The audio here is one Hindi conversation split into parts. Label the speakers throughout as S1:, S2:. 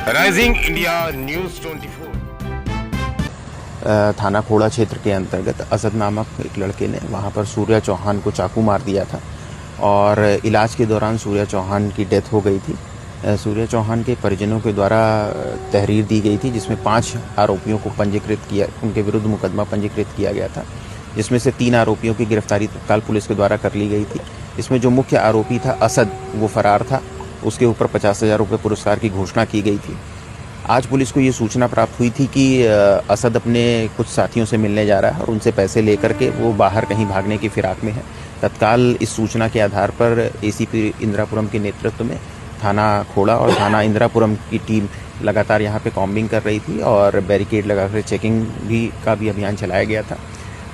S1: Rising India news 24।
S2: थाना खोड़ा क्षेत्र के अंतर्गत असद नामक एक लड़के ने वहां पर सूर्या चौहान को चाकू मार दिया था और इलाज के दौरान सूर्या चौहान की डेथ हो गई थी। सूर्या चौहान के परिजनों के द्वारा तहरीर दी गई थी जिसमें 5 आरोपियों को पंजीकृत किया, उनके विरुद्ध मुकदमा पंजीकृत किया गया था, जिसमें से 3 आरोपियों की गिरफ्तारी तत्काल पुलिस के द्वारा कर ली गई थी। इसमें जो मुख्य आरोपी था असद, वो फरार था। उसके ऊपर 50,000 रुपये पुरस्कार की घोषणा की गई थी। आज पुलिस को ये सूचना प्राप्त हुई थी कि असद अपने कुछ साथियों से मिलने जा रहा है और उनसे पैसे लेकर के वो बाहर कहीं भागने की फिराक में है। तत्काल इस सूचना के आधार पर एसीपी इंदिरापुरम के नेतृत्व में थाना खोड़ा और थाना इंदिरापुरम की टीम लगातार यहाँ पे कॉम्बिंग कर रही थी और बैरिकेड लगाकर चेकिंग का भी अभियान चलाया गया था।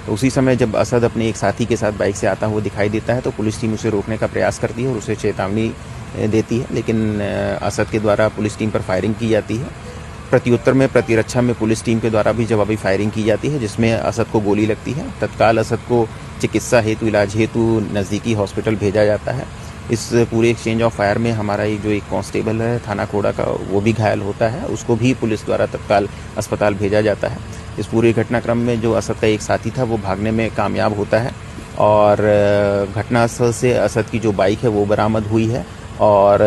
S2: तो उसी समय जब असद अपने एक साथी के साथ बाइक से आता हुआ दिखाई देता है तो पुलिस टीम उसे रोकने का प्रयास करती है और उसे चेतावनी देती है, लेकिन असद के द्वारा पुलिस टीम पर फायरिंग की जाती है। प्रत्युत्तर में प्रतिरक्षा में पुलिस टीम के द्वारा भी जवाबी फायरिंग की जाती है जिसमें असद को गोली लगती है। तत्काल असद को चिकित्सा हेतु, इलाज हेतु नज़दीकी हॉस्पिटल भेजा जाता है। इस पूरे एक्सचेंज ऑफ फायर में हमारा एक जो एक कांस्टेबल है थाना खोड़ा का, वो भी घायल होता है। उसको भी पुलिस द्वारा तत्काल अस्पताल भेजा जाता है। इस पूरे घटनाक्रम में जो असद का एक साथी था वो भागने में कामयाब होता है और घटनास्थल से असद की जो बाइक है वो बरामद हुई है और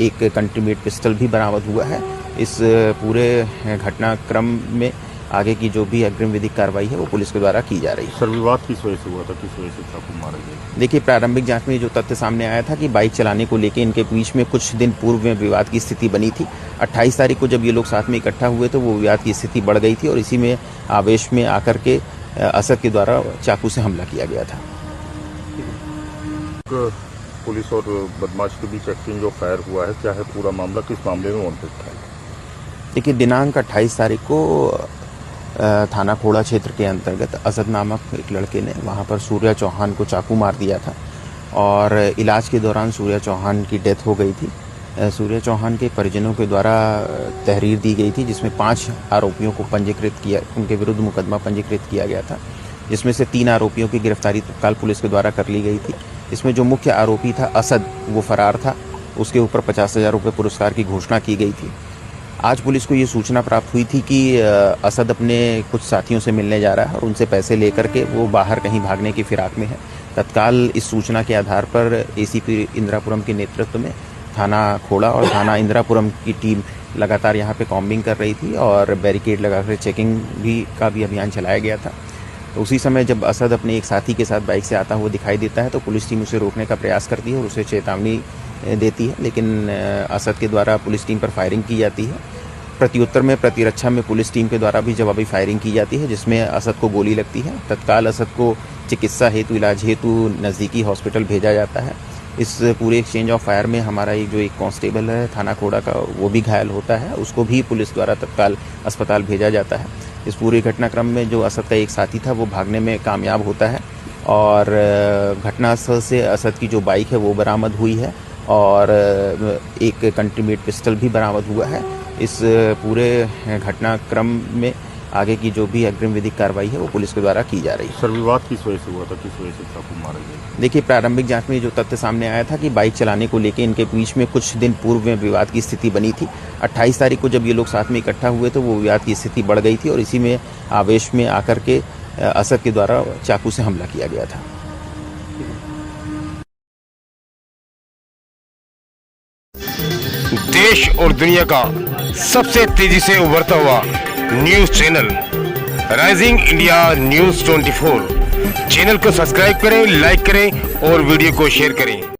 S2: एक कंट्रीमेड पिस्टल भी बरामद हुआ है। इस पूरे घटनाक्रम में आगे की जो भी अग्रिम विधिक कार्रवाई है वो पुलिस के द्वारा की जा रही है।
S3: सर, विवाद किस वजह से हुआ था, किस वजह से चाकू मारा गया?
S2: देखिए, प्रारंभिक जांच में जो तथ्य सामने आया था कि बाइक चलाने को लेकर इनके बीच में कुछ दिन पूर्व में विवाद की स्थिति बनी थी। 28 तारीख को जब ये लोग साथ में इकट्ठा हुए तो वो विवाद की स्थिति बढ़ गई थी और इसी में आवेश में आकर के असद के द्वारा चाकू से हमला किया गया था।
S3: पुलिस और बदमाश के बीच एक्सचेंज ऑफ फायर हुआ है, क्या है पूरा मामला, किस मामले में वांटेड था?
S2: देखिए, दिनांक 28 तारीख को थाना खोड़ा क्षेत्र के अंतर्गत असद नामक एक लड़के ने वहां पर सूर्या चौहान को चाकू मार दिया था और इलाज के दौरान सूर्या चौहान की डेथ हो गई थी। सूर्या चौहान के परिजनों के द्वारा तहरीर दी गई थी जिसमें 5 आरोपियों को पंजीकृत किया, उनके विरुद्ध मुकदमा पंजीकृत किया गया था, जिसमें से 3 आरोपियों की गिरफ्तारी तत्काल पुलिस के द्वारा कर ली गई थी। इसमें जो मुख्य आरोपी था असद, वो फरार था। उसके ऊपर 50,000 रुपये पुरस्कार की घोषणा की गई थी। आज पुलिस को ये सूचना प्राप्त हुई थी कि असद अपने कुछ साथियों से मिलने जा रहा है और उनसे पैसे लेकर के वो बाहर कहीं भागने की फिराक में है। तत्काल इस सूचना के आधार पर एसीपी इंदिरापुरम के नेतृत्व में थाना खोड़ा और थाना इंदिरापुरम की टीम लगातार यहाँ पे कॉम्बिंग कर रही थी और बैरिकेड लगाकर चेकिंग का भी अभियान चलाया गया था। तो उसी समय जब असद अपने एक साथी के साथ बाइक से आता हुआ दिखाई देता है तो पुलिस टीम उसे रोकने का प्रयास करती है और उसे चेतावनी देती है, लेकिन असद के द्वारा पुलिस टीम पर फायरिंग की जाती है। प्रत्युत्तर में प्रतिरक्षा में पुलिस टीम के द्वारा भी जवाबी फायरिंग की जाती है जिसमें असद को गोली लगती है। तत्काल असद को चिकित्सा हेतु, इलाज हेतु नज़दीकी हॉस्पिटल भेजा जाता है। इस पूरे एक्सचेंज ऑफ फायर में हमारा एक जो एक कांस्टेबल है थाना खोड़ा का, वो भी घायल होता है। उसको भी पुलिस द्वारा तत्काल अस्पताल भेजा जाता है। इस पूरे घटनाक्रम में जो असद का एक साथी था वो भागने में कामयाब होता है और घटनास्थल से असद की जो बाइक है वो बरामद हुई है और एक कंट्रीमेड पिस्टल भी बरामद हुआ है। इस पूरे घटनाक्रम में आगे की जो भी अग्रिम विधिक कार्रवाई है वो पुलिस के द्वारा की जा रही है।
S3: सर, विवाद किस वजह से हुआ था, किस वजह से चाकू मारा गया?
S2: देखिए, प्रारंभिक जांच में जो तथ्य सामने आया था कि बाइक चलाने को लेकर इनके बीच में कुछ दिन पूर्व में विवाद की स्थिति बनी थी। 28 तारीख को जब ये लोग साथ में इकट्ठा हुए तो वो विवाद की स्थिति बढ़ गई थी और इसी में आवेश में आकर के असद के द्वारा चाकू से हमला किया गया था।
S1: देश और दुनिया का सबसे तेजी से उभरता हुआ news channel rising India news 24। Channel को सब्सक्राइब करें, लाइक करें और वीडियो को शेयर करें।